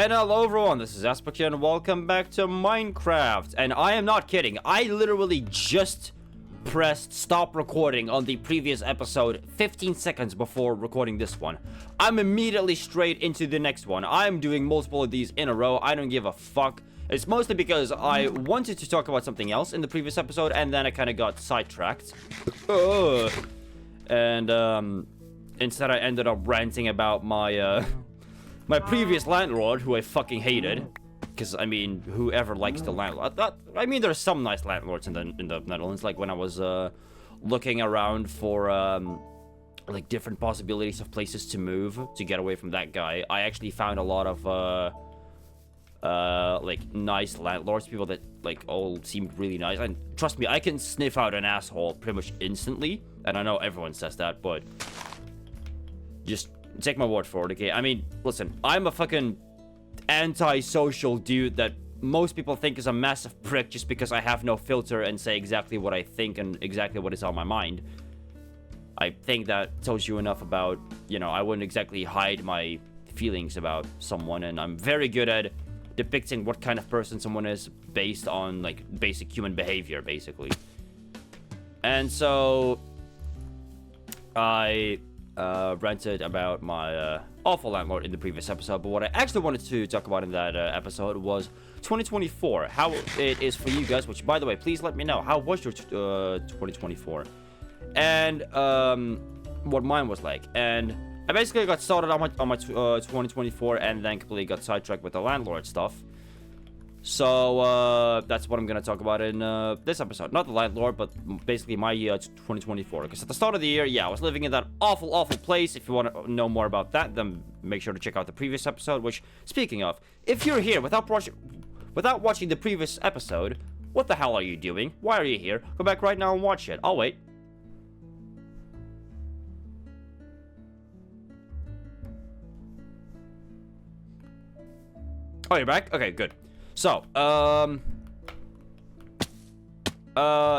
And hello everyone, this is Asperkian and welcome back to Minecraft. And I am not kidding, I literally just pressed stop recording on the previous episode 15 seconds before recording this one. I'm immediately straight into the next one. I'm doing multiple of these in a row, I don't give a fuck. It's mostly because I wanted to talk about something else in the previous episode and then I kind of got sidetracked. And instead I ended up ranting about my previous landlord, who I fucking hated. Because, I mean, whoever likes the landlord. I mean, there's some nice landlords in the Netherlands. Like, when I was looking around for, like, different possibilities of places to move to get away from that guy, I actually found a lot of, like, nice landlords. People that, like, all seemed really nice. And trust me, I can sniff out an asshole pretty much instantly. And I know everyone says that, but just take my word for it, okay? I mean, listen, I'm a fucking anti-social dude that most people think is a massive prick just because I have no filter and say exactly what I think and exactly what is on my mind. I think that tells you enough about, you know, I wouldn't exactly hide my feelings about someone, and I'm very good at depicting what kind of person someone is based on, like, basic human behavior, basically. And so I ranted about my awful landlord in the previous episode, but what I actually wanted to talk about in that episode was 2024, how it is for you guys, which, by the way, please let me know, how was your 2024, and what mine was like. And I basically got started on my 2024 and then completely got sidetracked with the landlord stuff. So, that's what I'm gonna talk about in this episode. Not the landlord, but basically my 2024. Because at the start of the year, yeah, I was living in that awful, awful place. If you want to know more about that, then make sure to check out the previous episode. Which, speaking of, if you're here without watching the previous episode, what the hell are you doing? Why are you here? Go back right now and watch it. I'll wait. Oh, you're back? Okay, good. So,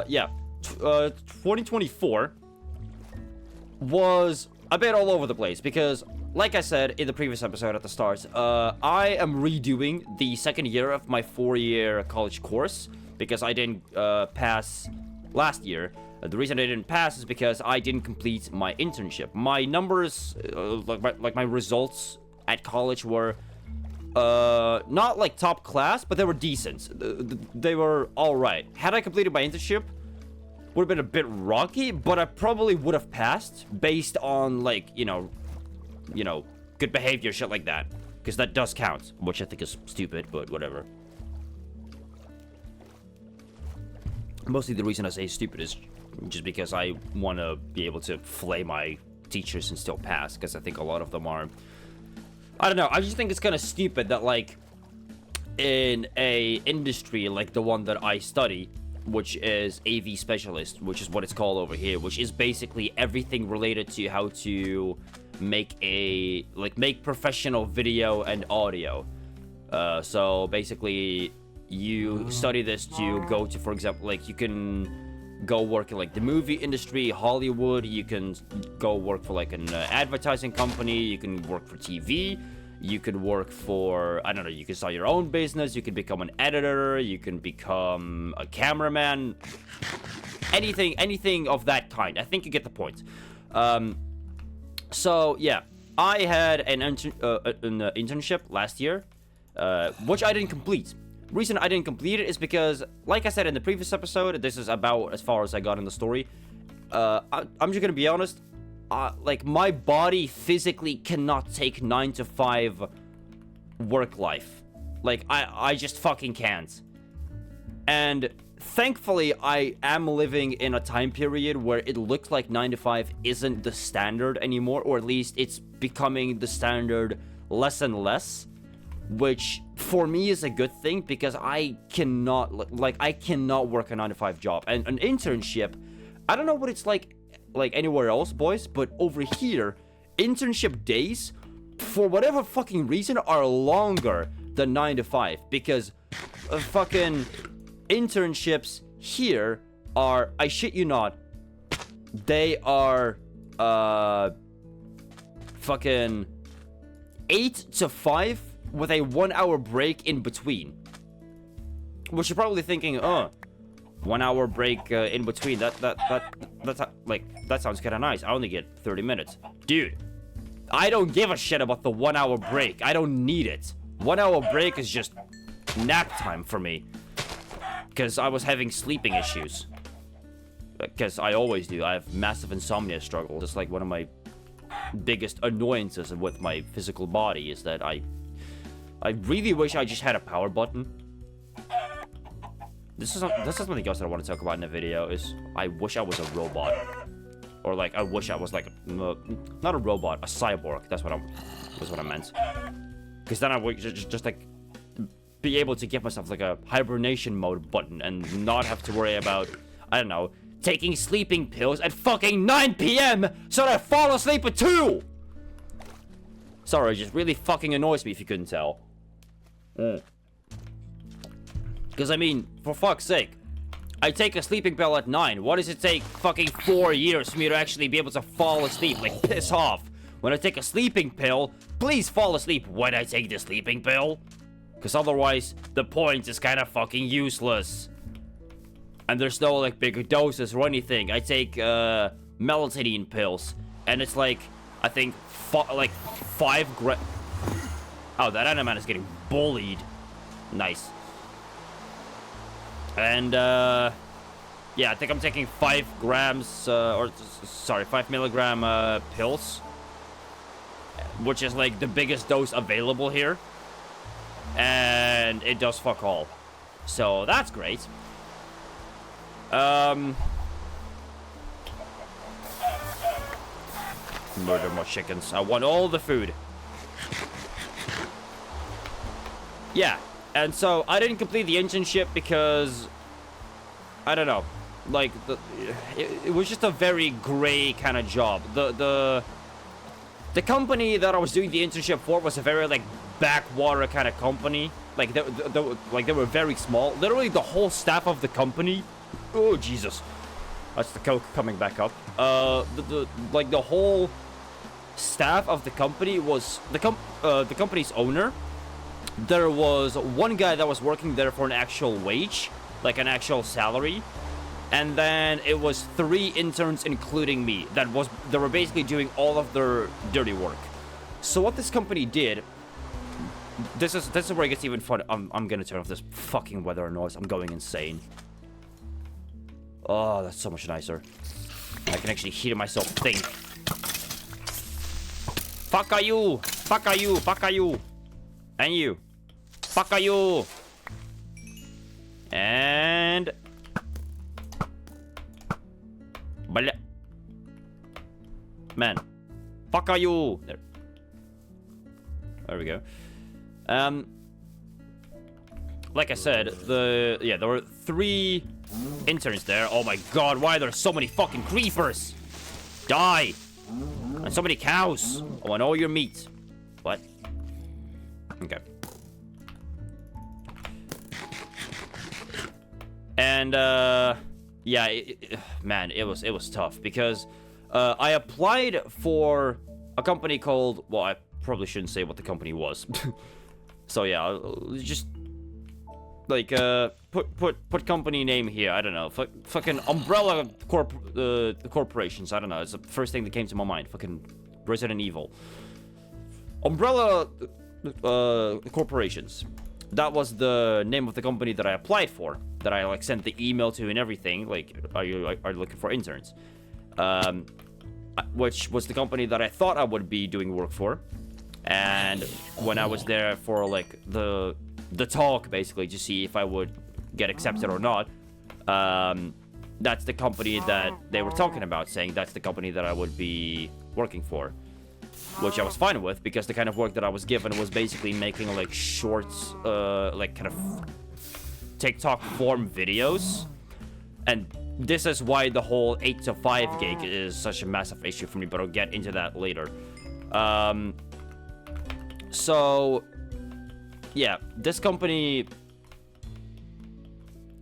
yeah, 2024 was a bit all over the place because, like I said in the previous episode at the start, I am redoing the second year of my 4-year college course because I didn't pass last year. The reason I didn't pass is because I didn't complete my internship. My numbers, like my results at college were not like top class, but they were decent. They were all right. Had I completed my internship, would have been a bit rocky, but I probably would have passed based on, like, you know, good behavior, shit like that, because that does count, which I think is stupid, but whatever. Mostly the reason I say stupid is just because I want to be able to flay my teachers and still pass, because I think a lot of them are, I don't know, I just think it's kind of stupid that, like, in a industry like the one that I study, which is AV specialist, which is what it's called over here, which is basically everything related to how to make professional video and audio. So basically you study this to go to, for example, like, you can go work in, like, the movie industry, Hollywood. You can go work for, like, an advertising company. You can work for TV. You could work for, I don't know, you can start your own business. You can become an editor. You can become a cameraman. Anything of that kind. I think you get the point. So yeah, I had an internship last year, which I didn't complete. Reason I didn't complete it is because, like I said in the previous episode, this is about as far as I got in the story. I'm just gonna be honest. Like, my body physically cannot take 9 to 5 work life. Like, I just fucking can't. And thankfully, I am living in a time period where it looks like 9 to 5 isn't the standard anymore, or at least it's becoming the standard less and less. Which, for me, is a good thing, because I cannot work a 9 to 5 job. And an internship, I don't know what it's like anywhere else, boys, but over here, internship days, for whatever fucking reason, are longer than 9 to 5. Because fucking internships here are, I shit you not, they are fucking 8 to 5 with a 1 hour break in between. Which you're probably thinking, 1 hour break in between. That's like, that sounds kind of nice. I only get 30 minutes. Dude, I don't give a shit about the 1 hour break. I don't need it. 1 hour break is just nap time for me. Because I was having sleeping issues. Because I always do. I have massive insomnia struggles. It's like one of my biggest annoyances with my physical body is that I really wish I just had a power button. This is something else that I want to talk about in the video, is I wish I was a robot. Or like, I wish I was like, not a robot, a cyborg. That's what I meant. Because then I would just like be able to give myself like a hibernation mode button and not have to worry about, I don't know, taking sleeping pills at fucking 9 p.m. so that I fall asleep at 2! Sorry, it just really fucking annoys me if you couldn't tell. Because, I mean, for fuck's sake, I take a sleeping pill at 9. Why does it take fucking 4 years for me to actually be able to fall asleep? Like, piss off. When I take a sleeping pill, please fall asleep when I take the sleeping pill. Because otherwise, the point is kind of fucking useless. And there's no, like, bigger doses or anything. I take, melatonin pills. And it's like, I think, 5 grams. Oh, that Animan is getting bullied. Nice. And, yeah, I think I'm taking 5 grams, 5 milligram, pills. Which is, like, the biggest dose available here. And it does fuck all. So, that's great. Murder more chickens. I want all the food. Yeah, and so I didn't complete the internship because I don't know, like it was just a very gray kind of job. The company that I was doing the internship for was a very like backwater kind of company. Like they were very small. Literally the whole staff of the company. Oh Jesus, that's the coke coming back up. The whole staff of the company was the company's owner. There was one guy that was working there for an actual wage, like an actual salary, and then it was 3 interns, including me, that were basically doing all of their dirty work. So what this company did, this is where it gets even fun. I'm gonna turn off this fucking weather noise. I'm going insane. Oh, that's so much nicer. I can actually hear myself think. Fuck are you? Fuck are you? Fuck are you? And you. Fuck are you? And... Man. Fuck are you? There we go. Like I said, there were 3 interns there. Oh my god, why are there so many fucking creepers? Die! And so many cows. I want all your meat. What? Okay. And yeah, man, it was tough because I applied for a company called, well, I probably shouldn't say what the company was. So yeah, I'll just like put company name here. I don't know, fucking Umbrella Corporations. I don't know. It's the first thing that came to my mind. Fucking Resident Evil. Umbrella Corporations. That was the name of the company that I applied for. That I like sent the email to and everything. Like, are you looking for interns? Which was the company that I thought I would be doing work for. And when I was there for like the talk, basically, to see if I would get accepted or not, that's the company that they were talking about, saying that's the company that I would be working for. Which I was fine with, because the kind of work that I was given was basically making like shorts, like kind of TikTok form videos. And this is why the whole 8 to 5 gig is such a massive issue for me, but I'll get into that later. So yeah, this company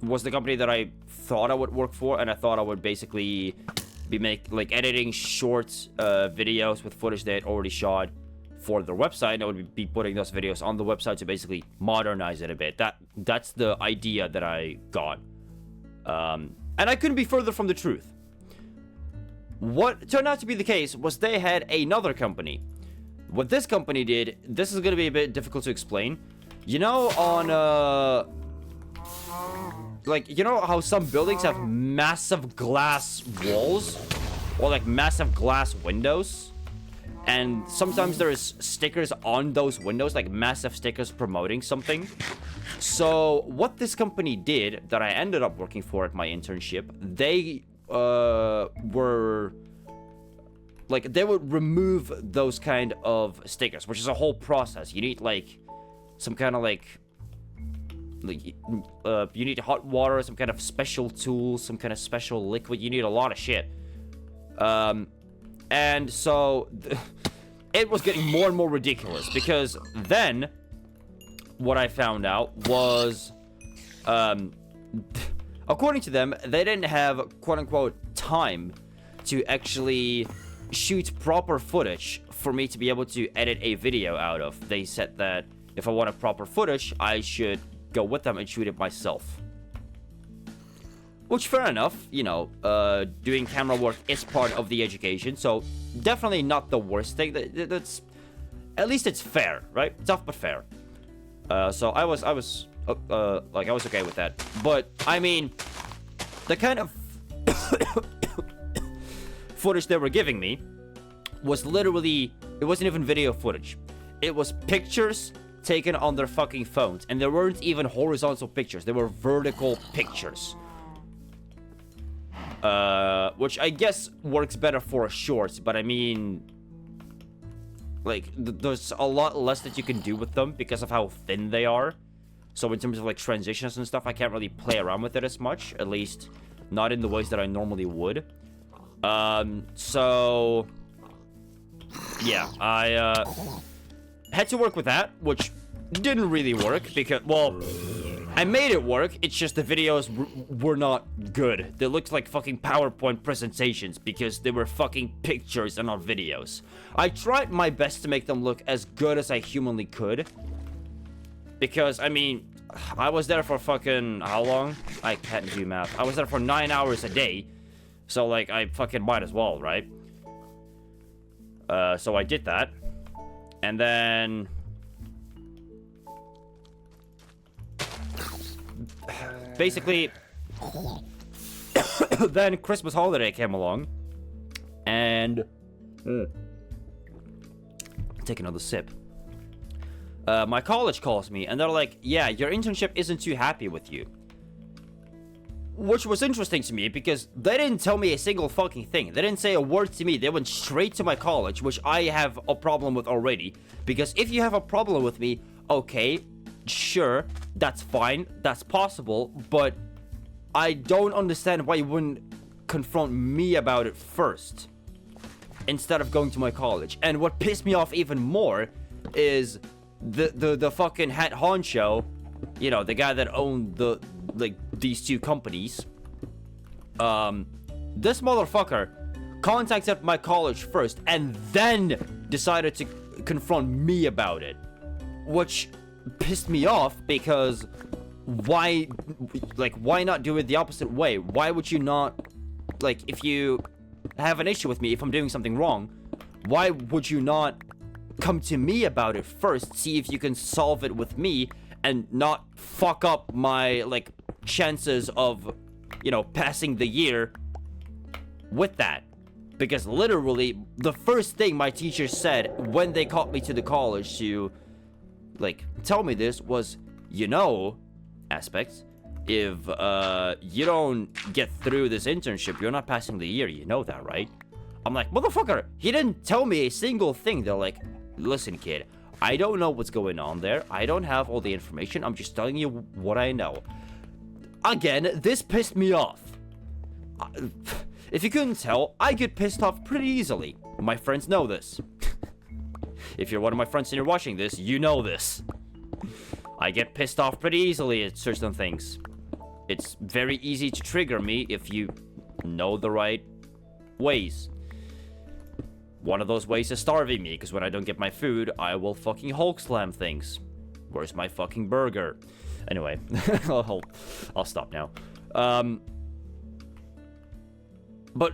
was the company that I thought I would work for, and I thought I would basically be editing short videos with footage they had already shot, for their website. I would be putting those videos on the website to basically modernize it a bit. That's the idea that I got. And I couldn't be further from the truth. What turned out to be the case was they had another company. What this company did, this is going to be a bit difficult to explain. You know, on, like, you know how some buildings have massive glass walls? Or, like, massive glass windows? And sometimes there's stickers on those windows, like massive stickers promoting something. So, what this company did, that I ended up working for at my internship, they were... like, they would remove those kind of stickers, which is a whole process. You need, like, some kind of, like you need hot water, some kind of special tools, some kind of special liquid. You need a lot of shit. And so it was getting more and more ridiculous, because then what I found out was, according to them, they didn't have quote-unquote time to actually shoot proper footage for me to be able to edit a video out of. They said that if I wanted proper footage, I should go with them and shoot it myself. Which, fair enough, you know, doing camera work is part of the education, so definitely not the worst thing. That's, at least it's fair, right? Tough but fair. So I was okay with that. But, I mean, the kind of footage they were giving me was literally, it wasn't even video footage. It was pictures taken on their fucking phones, and they weren't even horizontal pictures. They were vertical pictures. Which I guess works better for shorts, but I mean, like, there's a lot less that you can do with them because of how thin they are. So in terms of, like, transitions and stuff, I can't really play around with it as much, at least not in the ways that I normally would. So yeah, I had to work with that, which didn't really work because, well, I made it work, it's just the videos were not good. They looked like fucking PowerPoint presentations because they were fucking pictures and not videos. I tried my best to make them look as good as I humanly could. Because, I mean, I was there for fucking, how long? I can't do math. I was there for 9 hours a day. So, like, I fucking might as well, right? So I did that. And then... basically, then Christmas holiday came along, and take another sip. My college calls me, and they're like, yeah, your internship isn't too happy with you. Which was interesting to me, because they didn't tell me a single fucking thing. They didn't say a word to me. They went straight to my college, which I have a problem with already. Because if you have a problem with me, okay, sure, that's fine, that's possible, but I don't understand why you wouldn't confront me about it first instead of going to my college. And what pissed me off even more is the fucking head honcho, you know, the guy that owned these two companies. This motherfucker contacted my college first and then decided to confront me about it, which pissed me off, because why not do it the opposite way? Why would you not, like, if you have an issue with me, if I'm doing something wrong, why would you not come to me about it first, see if you can solve it with me, and not fuck up my, like, chances of, you know, passing the year with that? Because literally, the first thing my teacher said when they called me to the college to, like, tell me this was, you know, Aspects, if you don't get through this internship, you're not passing the year, you know that, right? I'm like, motherfucker, he didn't tell me a single thing. They're like, listen, kid, I don't know what's going on there. I don't have all the information. I'm just telling you what I know. Again, this pissed me off. If you couldn't tell, I get pissed off pretty easily. My friends know this. If you're one of my friends and you're watching this, you know this. I get pissed off pretty easily at certain things. It's very easy to trigger me if you know the right ways. One of those ways is starving me, because when I don't get my food, I will fucking Hulk slam things. Where's my fucking burger? Anyway, I'll stop now. But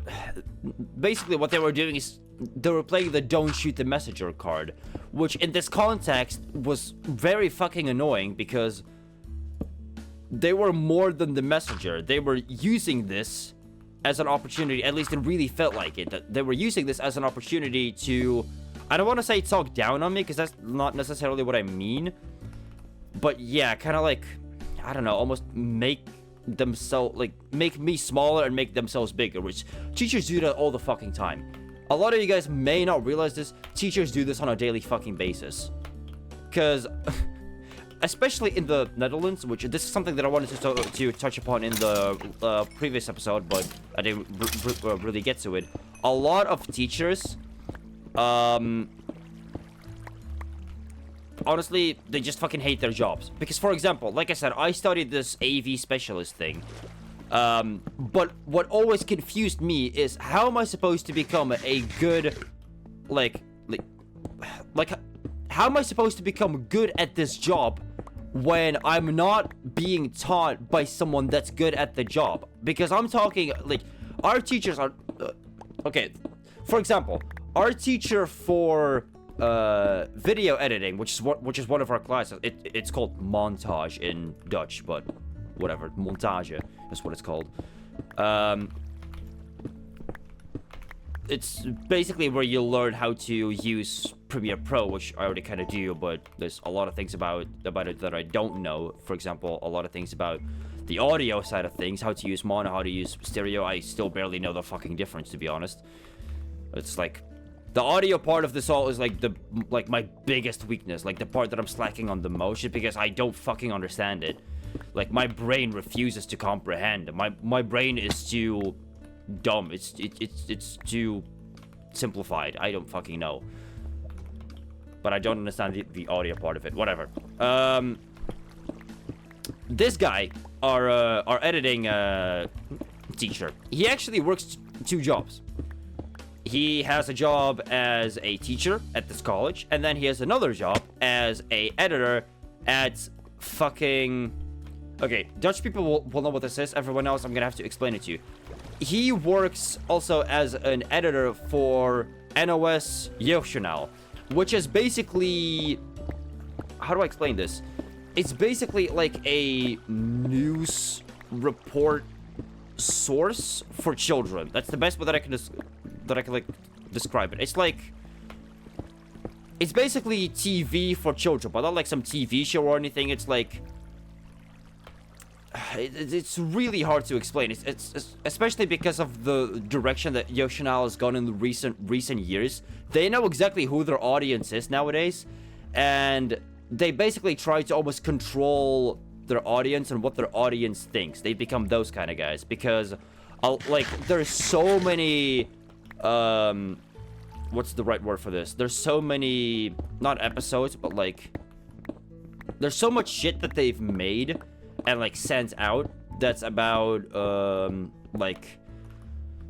basically what they were doing is they were playing the don't shoot the messenger card, which in this context was very fucking annoying because they were more than the messenger. They were using this as an opportunity, at least it really felt like it, that they were using this as an opportunity to, I don't want to say talk down on me, because that's not necessarily what I mean, but yeah, kind of like, I don't know, almost make themselves, like, make me smaller and make themselves bigger, which teachers do that all the fucking time. A lot of you guys may not realize this, teachers do this on a daily fucking basis, because especially in the Netherlands, which this is something that I wanted to touch upon in the previous episode, but I didn't really get to it. A lot of teachers, honestly, they just fucking hate their jobs. Because, for example, like I said, I studied this AV specialist thing. But what always confused me is how am I supposed to become a good, like, how am I supposed to become good at this job when I'm not being taught by someone that's good at the job? Because I'm talking, like, our teachers are, okay, for example, our teacher for video editing, which is one of our classes, it's called montage in Dutch, but whatever, montage is what it's called. It's basically where you learn how to use Premiere Pro, which I already kind of do, but there's a lot of things about it that I don't know. For example, a lot of things about the audio side of things, how to use mono, how to use stereo. I still barely know the fucking difference, to be honest. It's like the audio part of this all is like my biggest weakness, like the part that I'm slacking on the most, just because I don't fucking understand it. Like, my brain refuses to comprehend. My brain is too dumb. It's too simplified. I don't fucking know. But I don't understand the audio part of it. Whatever. This guy, our editing teacher, he actually works two jobs. He has a job as a teacher at this college, and then he has another job as a editor at fucking... Okay, Dutch people will know what this is. Everyone else, I'm gonna have to explain it to you. He works also as an editor for NOS Jeugdjournaal, which is basically... How do I explain this? It's basically like a news report source for children. That's the best way that I can like describe it. It's like... It's basically TV for children, but not like some TV show or anything. It's like... It's really hard to explain. It's especially because of the direction that Jeugdjournaal has gone in the recent years. They know exactly who their audience is nowadays, and they basically try to almost control their audience and what their audience thinks. They become those kind of guys because, like, there's so many. What's the right word for this? There's so many, not episodes, but like, there's so much shit that they've made and like sent out that's about like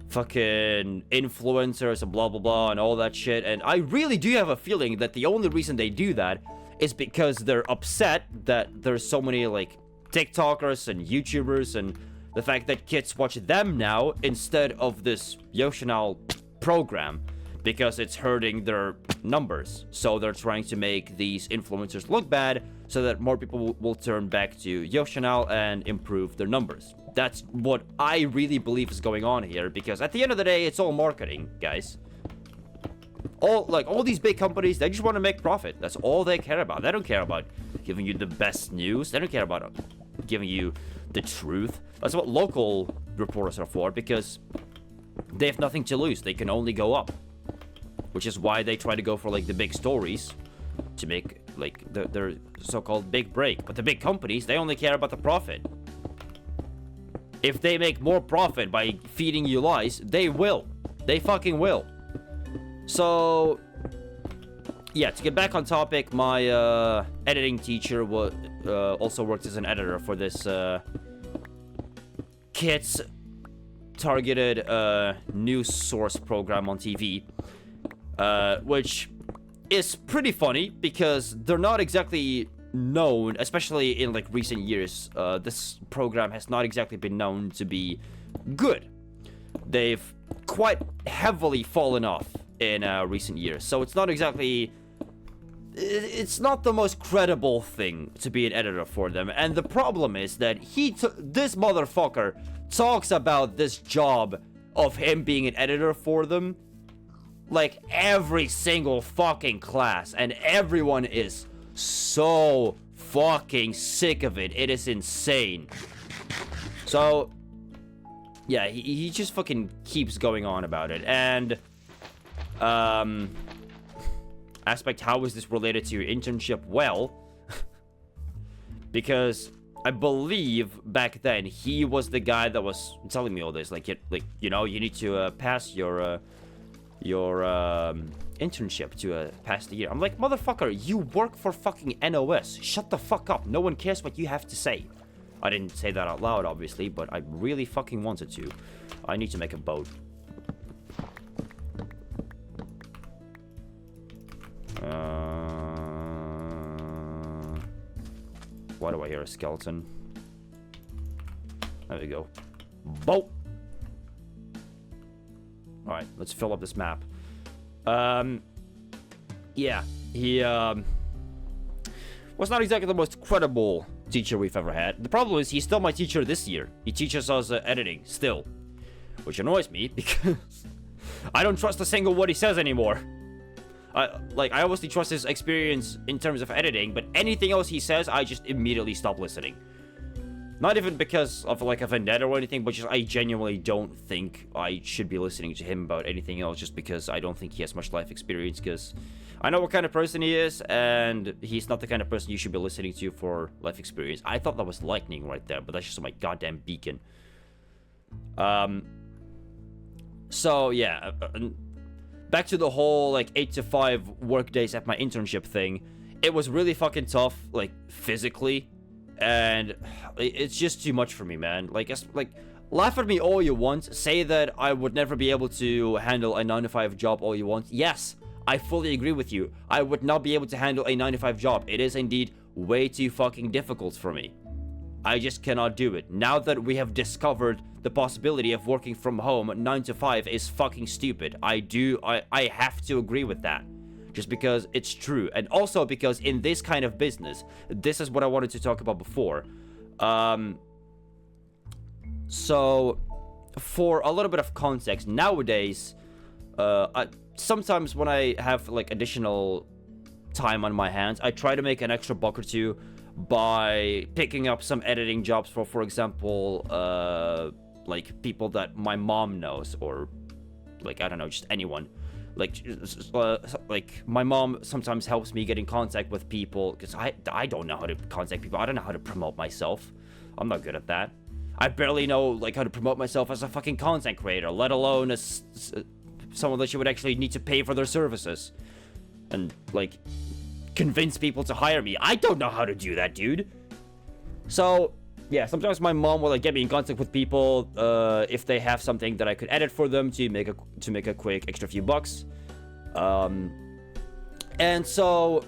fucking influencers and blah blah blah and all that shit. And I really do have a feeling that the only reason they do that is because they're upset that there's so many like TikTokers and YouTubers, and the fact that kids watch them now instead of this Jeugdjournaal program, because it's hurting their numbers. So they're trying to make these influencers look bad so that more people will turn back to Jeugdjournaal and improve their numbers. That's what I really believe is going on here, because at the end of the day, it's all marketing, guys. All these big companies, they just want to make profit. That's all they care about. They don't care about giving you the best news. They don't care about giving you the truth. That's what local reporters are for, because they have nothing to lose. They can only go up. Which is why they try to go for like the big stories to make like their so-called big break. But the big companies, they only care about the profit. If they make more profit by feeding you lies, they will. They fucking will. So, yeah, to get back on topic, my editing teacher also worked as an editor for this kids targeted news source program on TV. which is pretty funny because they're not exactly known, especially in like recent years. This program has not exactly been known to be good. They've quite heavily fallen off in recent years, so it's not exactly, it's not the most credible thing to be an editor for them. And the problem is that this motherfucker talks about this job of him being an editor for them like every single fucking class, and everyone is so fucking sick of it. It is insane. So yeah, he just fucking keeps going on about it. And aspect, how is this related to your internship? Well, because I believe back then he was the guy that was telling me all this, like you know, you need to pass your internship to pass the year. I'm like, motherfucker, you work for fucking NOS. Shut the fuck up. No one cares what you have to say. I didn't say that out loud, obviously, but I really fucking wanted to. I need to make a boat. Why do I hear a skeleton? There we go. Boat! Alright, let's fill up this map. Yeah, he, was not exactly the most credible teacher we've ever had. The problem is he's still my teacher this year. He teaches us editing, still. Which annoys me, because I don't trust a single word he says anymore. I obviously trust his experience in terms of editing, but anything else he says, I just immediately stop listening. Not even because of like a vendetta or anything, but just I genuinely don't think I should be listening to him about anything else, just because I don't think he has much life experience, because I know what kind of person he is, and he's not the kind of person you should be listening to for life experience. I thought that was lightning right there, but that's just my goddamn beacon. So yeah, back to the whole like 8 to 5 work days at my internship thing. It was really fucking tough, like physically, and it's just too much for me, man. Like laugh at me all you want, say that I would never be able to handle a 9 to 5 job all you want. Yes, I fully agree with you. I would not be able to handle a 9 to 5 job. It is indeed way too fucking difficult for me. I just cannot do it. Now that we have discovered the possibility of working from home, 9 to 5 is fucking stupid. I have to agree with that. Just because it's true. And also because in this kind of business, this is what I wanted to talk about before. So, for a little bit of context, nowadays, sometimes when I have like additional time on my hands, I try to make an extra buck or two by picking up some editing jobs for example, like people that my mom knows, or like, I don't know, just anyone. Like my mom sometimes helps me get in contact with people, because I don't know how to contact people. I don't know how to promote myself. I'm not good at that. I barely know like how to promote myself as a fucking content creator, let alone as someone that you would actually need to pay for their services and like convince people to hire me. I don't know how to do that, dude. So yeah, sometimes my mom will like get me in contact with people if they have something that I could edit for them to make a quick extra few bucks. And so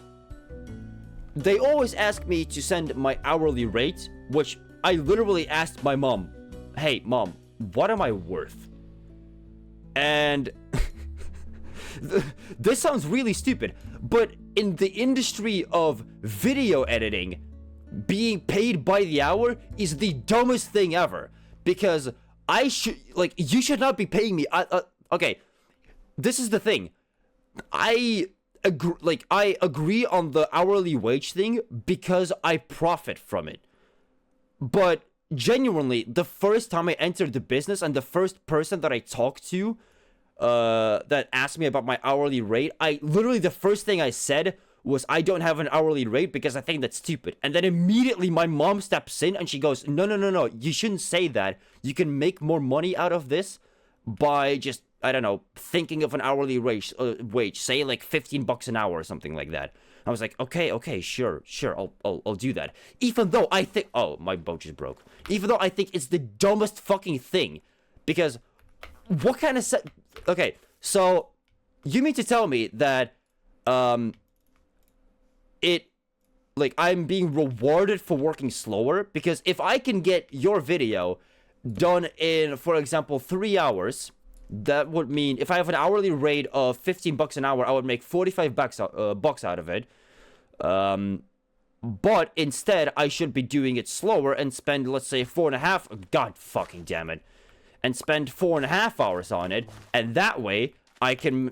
they always ask me to send my hourly rate, which I literally asked my mom, "Hey mom, what am I worth?" And this sounds really stupid, but in the industry of video editing, being paid by the hour is the dumbest thing ever, because you should not be paying me. Okay, this is the thing. I agree on the hourly wage thing because I profit from it. But genuinely, the first time I entered the business and the first person that I talked to that asked me about my hourly rate, the first thing I said was, I don't have an hourly rate because I think that's stupid. And then immediately my mom steps in and she goes, no, you shouldn't say that. You can make more money out of this by just, I don't know, thinking of an hourly wage, say like $15 an hour or something like that. I was like, okay, sure, I'll do that. Even though I think, oh, my boat just broke. Even though I think it's the dumbest fucking thing, because what kind of okay, so you mean to tell me that it like I'm being rewarded for working slower? Because if I can get your video done in, for example, 3 hours, that would mean if I have an hourly rate of $15 an hour, I would make 45 bucks out of it. But instead, I should be doing it slower and spend, let's say, 4.5. God fucking damn it. And spend 4.5 hours on it, and that way I can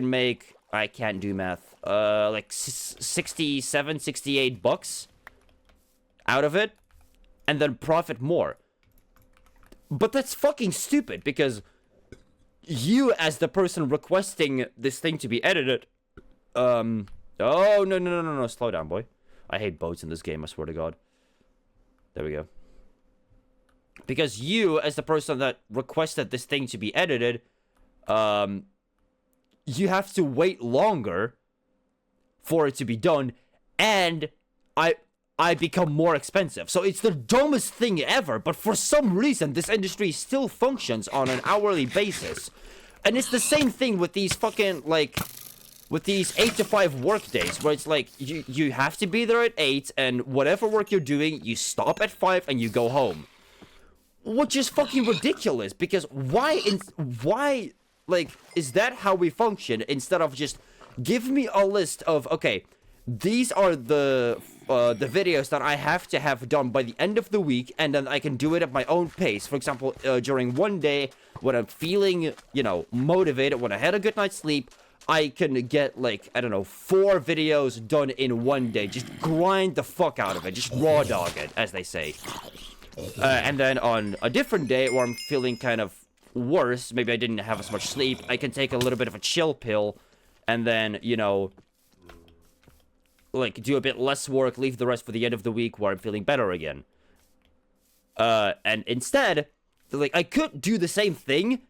make, I can't do math, like 67, 68 bucks out of it, and then profit more. But that's fucking stupid, because you, as the person requesting this thing to be edited, oh, no, slow down, boy. I hate boats in this game, I swear to God. There we go. Because you, as the person that requested this thing to be edited, you have to wait longer for it to be done, and I become more expensive. So it's the dumbest thing ever, but for some reason, this industry still functions on an hourly basis. And it's the same thing with these fucking, like, with these 8 to 5 work days, where it's like, you have to be there at 8, and whatever work you're doing, you stop at 5 and you go home. Which is fucking ridiculous, because why, like, is that how we function, instead of just give me a list of, okay, these are the videos that I have to have done by the end of the week, and then I can do it at my own pace. For example, during one day, when I'm feeling, you know, motivated, when I had a good night's sleep, I can get, like, I don't know, 4 videos done in one day. Just grind the fuck out of it. Just raw dog it, as they say. And then on a different day where I'm feeling kind of worse, maybe I didn't have as much sleep, I can take a little bit of a chill pill, and then, you know, like, do a bit less work, leave the rest for the end of the week where I'm feeling better again. And instead, like, I could do the same thing,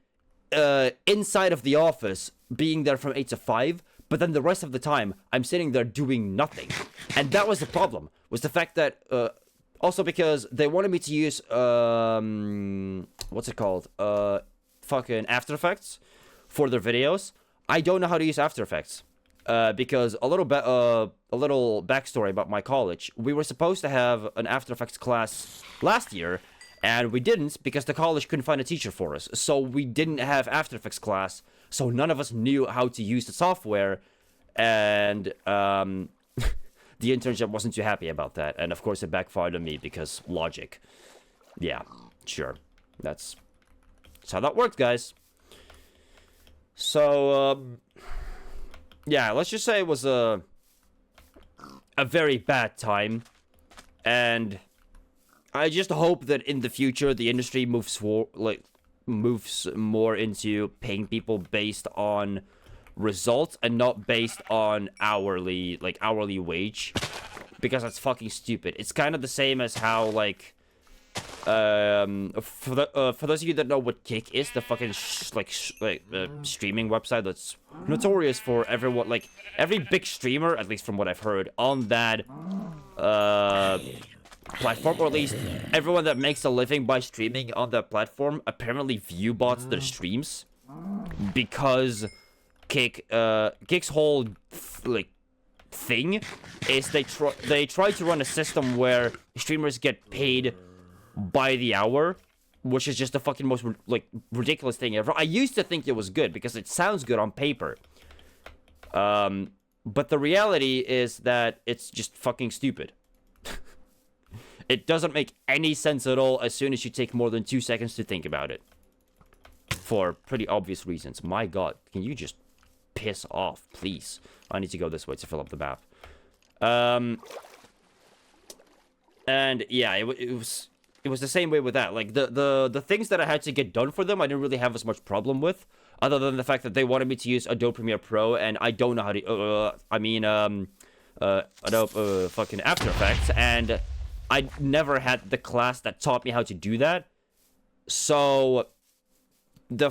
inside of the office, being there from 8 to 5, but then the rest of the time, I'm sitting there doing nothing. And that was the problem, was the fact that, also because they wanted me to use, what's it called? Fucking After Effects for their videos. I don't know how to use After Effects. Because a little backstory about my college. We were supposed to have an After Effects class last year, and we didn't because the college couldn't find a teacher for us. So we didn't have After Effects class, so none of us knew how to use the software, and, the internship wasn't too happy about that, and of course it backfired on me because logic. Yeah, sure. That's how that works, guys. So, yeah, let's just say it was a very bad time, and I just hope that in the future the industry moves more into paying people based on results and not based on hourly wage, because that's fucking stupid. It's kind of the same as how, like, for those of you that know what Kick is, the fucking streaming website that's notorious for everyone, like every big streamer, at least from what I've heard, on that platform, or at least everyone that makes a living by streaming on that platform, apparently viewbots their streams, because Kick's whole thing is they try to run a system where streamers get paid by the hour, which is just the fucking most ridiculous thing ever. I used to think it was good because it sounds good on paper, but the reality is that it's just fucking stupid. It doesn't make any sense at all as soon as you take more than 2 seconds to think about it, for pretty obvious reasons. My God, can you just piss off, please? I need to go this way to fill up the map. And yeah, it was the same way with that. Like the things that I had to get done for them, I didn't really have as much problem with, other than the fact that they wanted me to use Adobe Premiere Pro, and I don't know how to. Adobe fucking After Effects, and I never had the class that taught me how to do that. So the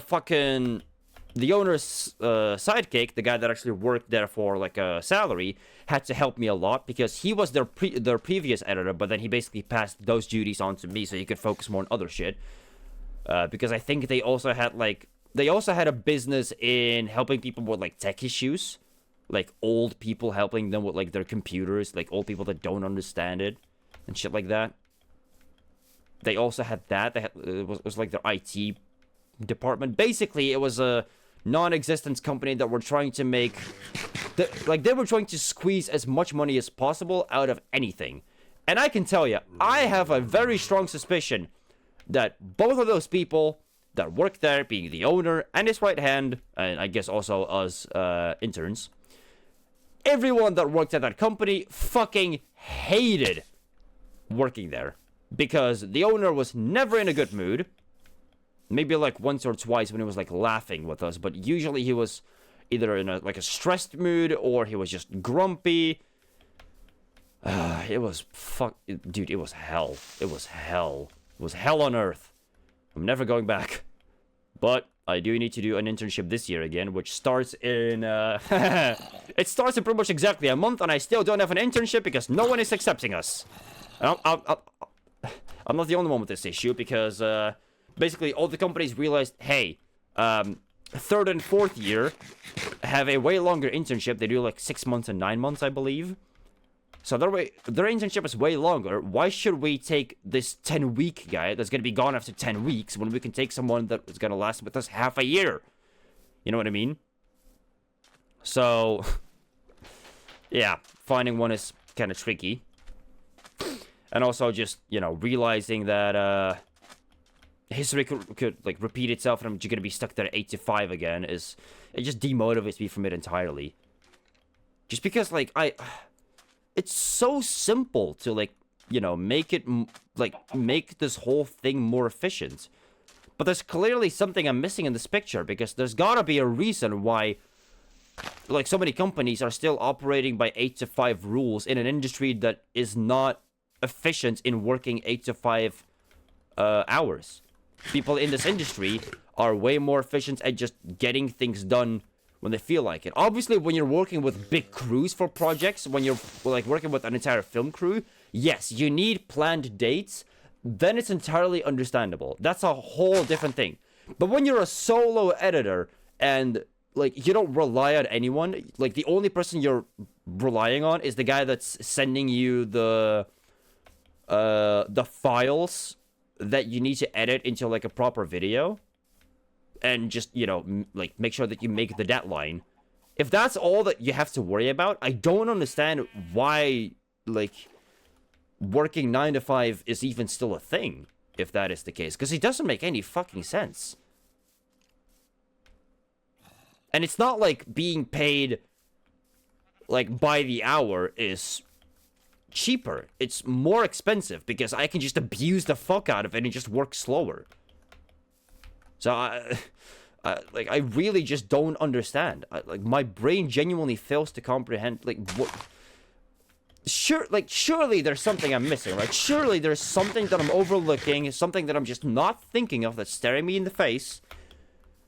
owner's sidekick, the guy that actually worked there for like a salary, had to help me a lot because he was their previous editor, but then he basically passed those duties on to me so he could focus more on other shit. Because I think they also had like they also had a business in helping people with like tech issues, like old people, helping them with like their computers, like old people that don't understand it and shit like that. They also had that. It was like their IT department. Basically, it was a non-existent company that were trying to make, they were trying to squeeze as much money as possible out of anything. And I can tell you, I have a very strong suspicion that both of those people that work there, being the owner and his right hand, and I guess also us interns, everyone that worked at that company fucking hated working there. Because the owner was never in a good mood. Maybe like once or twice when he was like laughing with us, but usually he was either in a stressed mood or he was just grumpy. It was dude, it was hell. It was hell. It was hell on earth. I'm never going back. But I do need to do an internship this year again, which starts in it starts in pretty much exactly a month, and I still don't have an internship because no one is accepting us. I'm not the only one with this issue, because basically all the companies realized, hey, third and fourth year have a way longer internship. They do like 6 months and 9 months, I believe. So their internship is way longer. Why should we take this 10-week guy that's going to be gone after 10 weeks when we can take someone that is going to last with us half a year? You know what I mean? So, yeah, finding one is kind of tricky. And also just, you know, realizing that history could like repeat itself and you're going to be stuck there at 8 to 5 again it just demotivates me from it entirely. Just because, like, it's so simple to, like, you know, make this whole thing more efficient. But there's clearly something I'm missing in this picture, because there's gotta be a reason why, like, so many companies are still operating by 8 to 5 rules in an industry that is not efficient in working 8 to 5 hours. People in this industry are way more efficient at just getting things done when they feel like it. Obviously, when you're working with big crews for projects, when you're like working with an entire film crew, yes, you need planned dates. Then it's entirely understandable. That's a whole different thing. But when you're a solo editor and like you don't rely on anyone, like the only person you're relying on is the guy that's sending you the files that you need to edit into like a proper video, and just, you know, like make sure that you make the deadline. If that's all that you have to worry about, I don't understand why, like, working 9 to 5 is even still a thing, if that is the case, because it doesn't make any fucking sense. And it's not like being paid like by the hour is cheaper. It's more expensive because I can just abuse the fuck out of it and just work slower. So I really just don't understand. Like, my brain genuinely fails to comprehend, like, what. Surely there's something I'm missing, right? Surely there's something that I'm overlooking, something that I'm just not thinking of that's staring me in the face.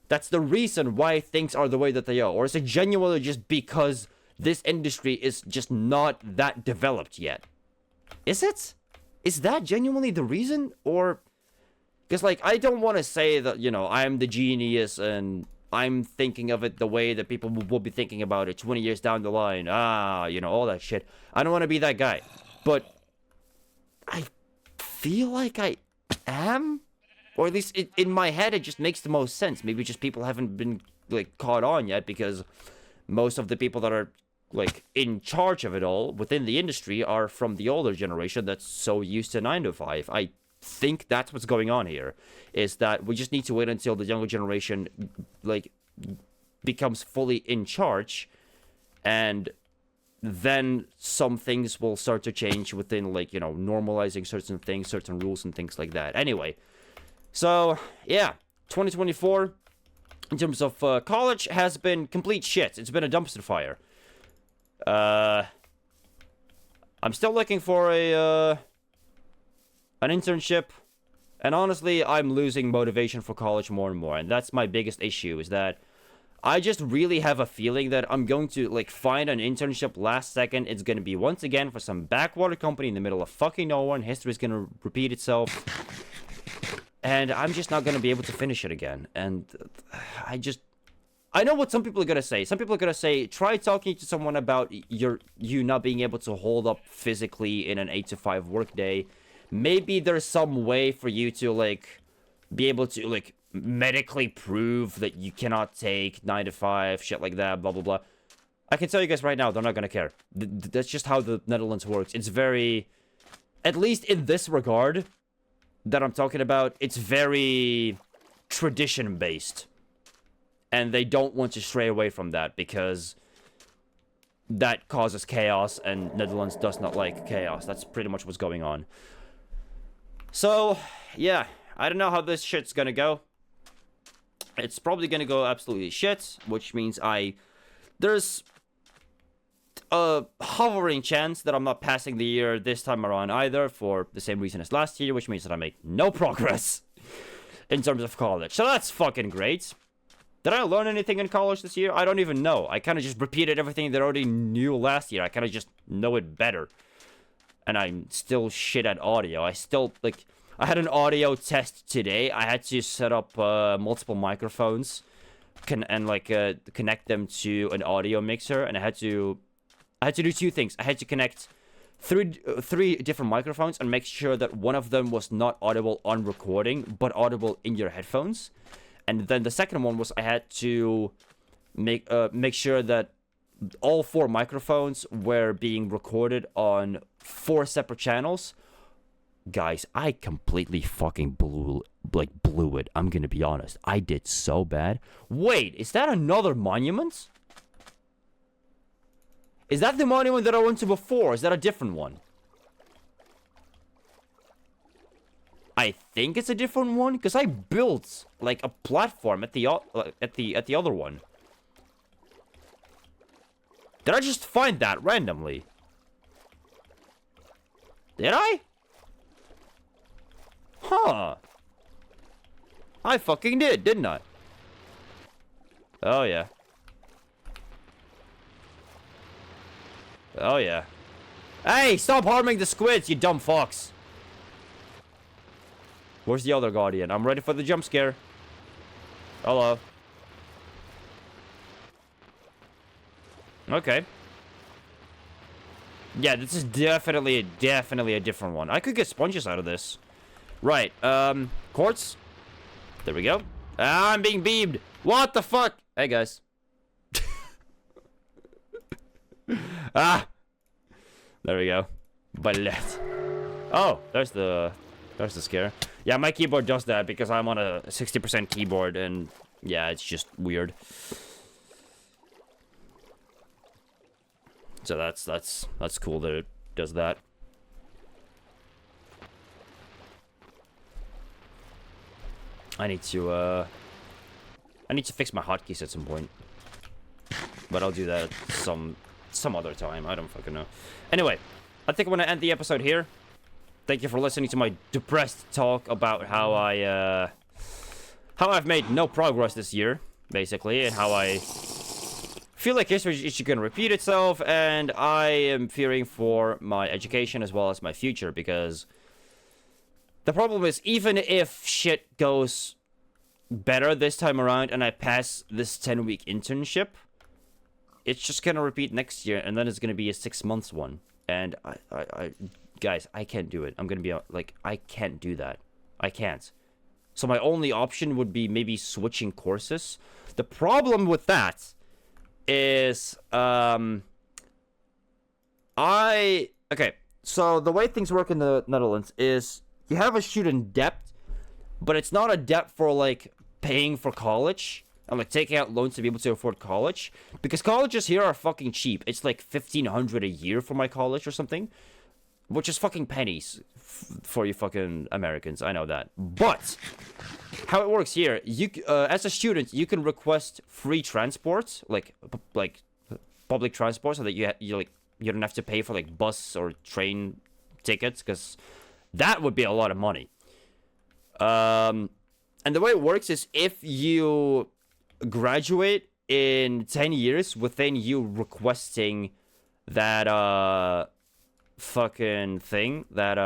That's the reason why things are the way that they are. Or is it genuinely just because this industry is just not that developed yet? Is it? Is that genuinely the reason? Or, because, like, I don't want to say that, you know, I'm the genius and I'm thinking of it the way that people will be thinking about it 20 years down the line. You know, all that shit. I don't want to be that guy. But I feel like I am. Or at least in my head, it just makes the most sense. Maybe just people haven't been, like, caught on yet, because most of the people that are, like, in charge of it all within the industry are from the older generation that's so used to 9 to 5. I think that's what's going on here, is that we just need to wait until the younger generation, like, becomes fully in charge, and then some things will start to change within, like, you know, normalizing certain things, certain rules and things like that. Anyway, so yeah, 2024 in terms of college has been complete shit. It's been a dumpster fire. I'm still looking for an internship, and honestly, I'm losing motivation for college more and more, and that's my biggest issue, is that I just really have a feeling that I'm going to, like, find an internship last second. It's going to be, once again, for some backwater company in the middle of fucking nowhere, and history's going to repeat itself. and I'm just not gonna be able to finish it again. And I know what some people are gonna say. Some people are gonna say, try talking to someone about you not being able to hold up physically in an 8 to 5 workday. Maybe there's some way for you to, like, be able to, like, medically prove that you cannot take 9 to 5, shit like that, blah, blah, blah. I can tell you guys right now, they're not gonna care. That's just how the Netherlands works. It's very, at least in this regard that I'm talking about, it's very tradition-based. And they don't want to stray away from that because that causes chaos, and Netherlands does not like chaos. That's pretty much what's going on. So, yeah, I don't know how this shit's gonna go. It's probably gonna go absolutely shit, which means there's a hovering chance that I'm not passing the year this time around either, for the same reason as last year, which means that I make no progress in terms of college. So that's fucking great. Did I learn anything in college this year? I don't even know. I kind of just repeated everything that I already knew last year. I kind of just know it better. And I'm still shit at audio. I had an audio test today. I had to set up multiple microphones and connect them to an audio mixer. And I had to do two things. I had to connect three different microphones and make sure that one of them was not audible on recording, but audible in your headphones. And then the second one was I had to make sure that all 4 microphones were being recorded on 4 separate channels. Guys, I completely fucking blew it. I'm gonna be honest. I did so bad. Wait, is that another monument? Is that the monument that I went to before? Is that a different one? I think it's a different one, because I built, like, a platform at the other one. Did I just find that randomly? Did I? Huh. I fucking did, didn't I? Oh, yeah. Oh, yeah. Hey, stop harming the squids, you dumb fox. Where's the other guardian? I'm ready for the jump scare. Hello. Okay. Yeah, this is definitely a different one. I could get sponges out of this. Right, quartz. There we go. Ah, I'm being beamed. What the fuck? Hey, guys. Ah. There we go. Bullet. Oh, there's the scare. Yeah, my keyboard does that because I'm on a 60% keyboard, and yeah, it's just weird. So that's cool that it does that. I need to fix my hotkeys at some point, but I'll do that some other time. I don't fucking know. Anyway, I think I'm gonna end the episode here. Thank you for listening to my depressed talk about how I've made no progress this year, basically, and how I feel like history is gonna repeat itself, and I am fearing for my education as well as my future, because the problem is, even if shit goes better this time around and I pass this 10-week internship, it's just gonna repeat next year, and then it's gonna be a 6 months one. And guys, I can't do it. I'm gonna be like, I can't do that. I can't. So my only option would be maybe switching courses. The problem with that is, okay, so the way things work in the Netherlands is you have a student debt, but it's not a debt for, like, paying for college and, like, taking out loans to be able to afford college, because colleges here are fucking cheap. It's like $1,500 a year for my college or something, which is fucking pennies for you fucking Americans. I know that. But how it works here, you as a student, you can request free transport, like public transport, so that you don't have to pay for, like, bus or train tickets, because that would be a lot of money. And the way it works is, if you graduate in 10 years within you requesting that fucking thing, that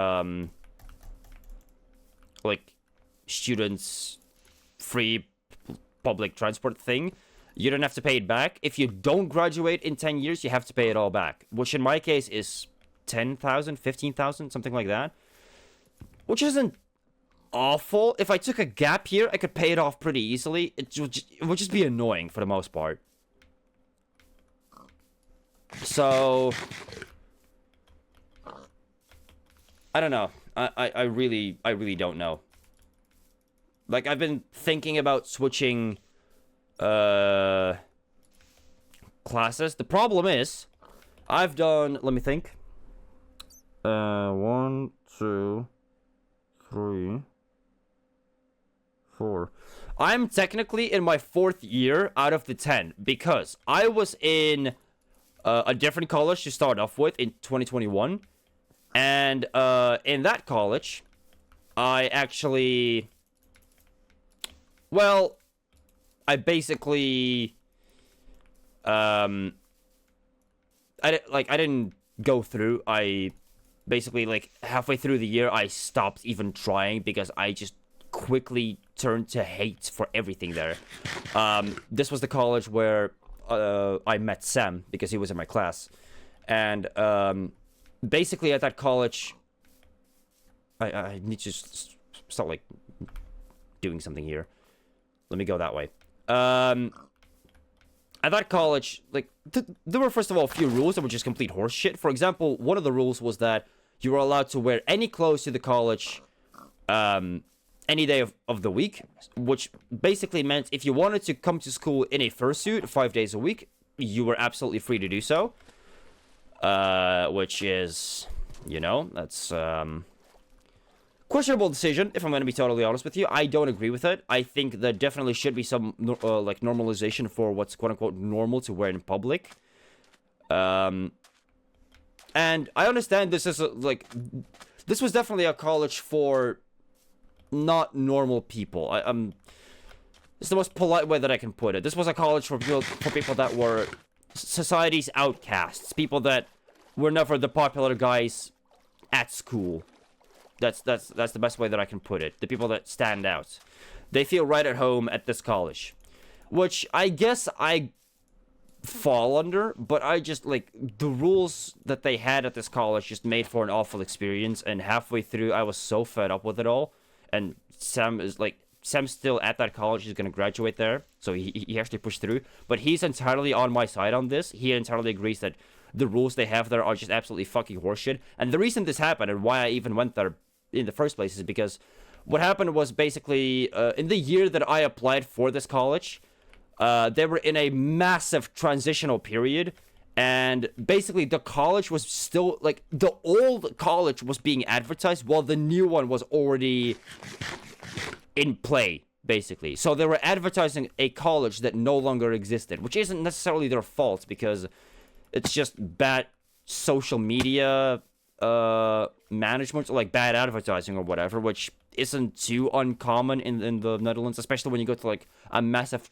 like students free public transport thing. You don't have to pay it back. If you don't graduate in 10 years, you have to pay it all back, which in my case is 10,000, 15,000, something like that, which isn't awful. If I took a gap year, I could pay it off pretty easily. It would just be annoying for the most part. So I don't know. I really don't know. Like, I've been thinking about switching classes. The problem is, I've done, let me think. 1, 2, 3, 4. I'm technically in my 4th year out of the 10 because I was in a different college to start off with in 2021. And in that college, I actually, well, I basically, I didn't go through. I basically, like, halfway through the year, I stopped even trying because I just quickly turned to hate for everything there. This was the college where I met Sam because he was in my class. And basically at that college, I need to start, like, doing something here. Let me go that way. At that college, like, there were, first of all, a few rules that were just complete horse shit. For example, one of the rules was that you were allowed to wear any clothes to the college any day of the week, which basically meant if you wanted to come to school in a fursuit 5 days a week, you were absolutely free to do so. Which is, you know, that's questionable decision, if I'm going to be totally honest with you. I don't agree with it. I think there definitely should be some, like, normalization for what's quote-unquote normal to wear in public. And I understand this is, this was definitely a college for not normal people. It's the most polite way that I can put it. This was a college for people that were society's outcasts. People that were never the popular guys at school. That's the best way that I can put it. The people that stand out. They feel right at home at this college. Which I guess I fall under, but I just, like, the rules that they had at this college just made for an awful experience, and halfway through I was so fed up with it all. And Sam's still at that college. He's gonna graduate there, so he actually pushed through. But he's entirely on my side on this. He entirely agrees that the rules they have there are just absolutely fucking horseshit. And the reason this happened and why I even went there in the first place is because what happened was basically in the year that I applied for this college, they were in a massive transitional period. And basically the college was still, like, the old college was being advertised while the new one was already in play, basically. So they were advertising a college that no longer existed, which isn't necessarily their fault because it's just bad social media management, or like bad advertising or whatever, which isn't too uncommon in the Netherlands, especially when you go to, like, a massive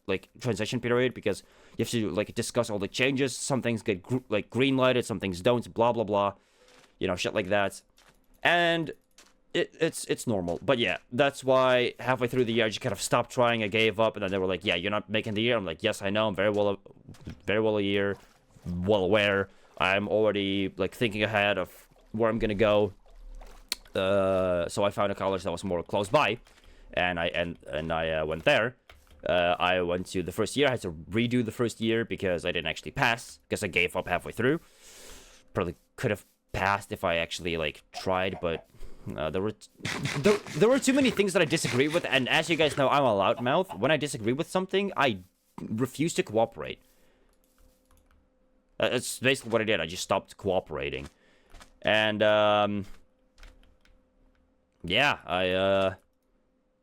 like transition period, because you have to, like, discuss all the changes. Some things get like green lighted, some things don't, blah blah blah, you know, shit like that. And it's normal. But yeah, that's why halfway through the year I just kind of stopped trying. I gave up, and then they were like, yeah, you're not making the year. I'm like, yes, I know, I'm very well a year, well aware. I'm already, like, thinking ahead of where I'm gonna go. So I found a college that was more close by, and I went there. I went to the first year. I had to redo the first year because I didn't actually pass, because I gave up halfway through. Probably could have passed if I actually, like, tried, but there were too many things that I disagree with, and as you guys know, I'm a loudmouth. When I disagree with something, I refuse to cooperate. That's basically what I did. I just stopped cooperating. And, yeah, I,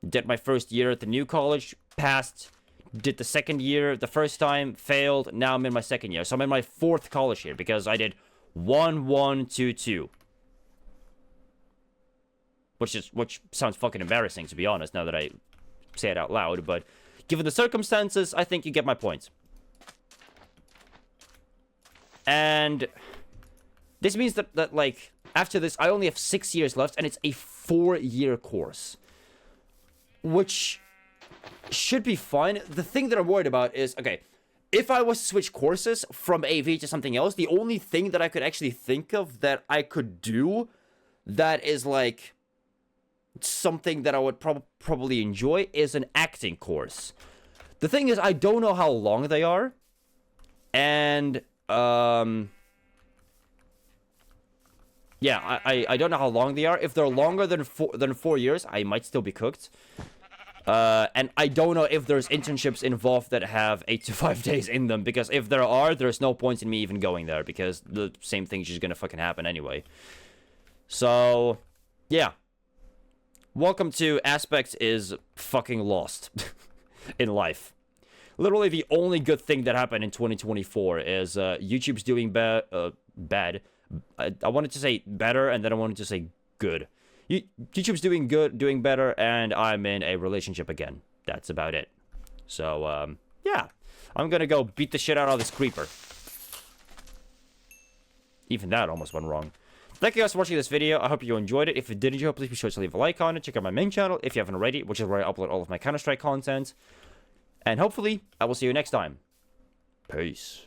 did my first year at the new college, passed, did the second year the first time, failed, now I'm in my second year. So I'm in my 4th college year, because I did 1, 1, 2, 2. Which sounds fucking embarrassing, to be honest, now that I say it out loud, but given the circumstances, I think you get my point. And this means that like, after this, I only have 6 years left, and it's a 4-year course. which should be fine. The thing that I'm worried about is, okay, if I was to switch courses from AV to something else, the only thing that I could actually think of that I could do that is like something that I would probably enjoy is an acting course. The thing is, I don't know how long they are, and yeah, I don't know how long they are. If they're longer than 4 years, I might still be cooked. And I don't know if there's internships involved that have 8 to 5 days in them, because if there are, there's no point in me even going there, because the same thing's just gonna fucking happen anyway. So, yeah. Welcome to Aspect is fucking lost in life. Literally the only good thing that happened in 2024 is YouTube's doing bad. I wanted to say better, and then I wanted to say good. YouTube's doing good, doing better, and I'm in a relationship again. That's about it. So, yeah. I'm gonna go beat the shit out of this creeper. Even that almost went wrong. Thank you guys for watching this video. I hope you enjoyed it. If you did enjoy, please be sure to leave a like on it. Check out my main channel if you haven't already, which is where I upload all of my Counter-Strike content. And hopefully, I will see you next time. Peace.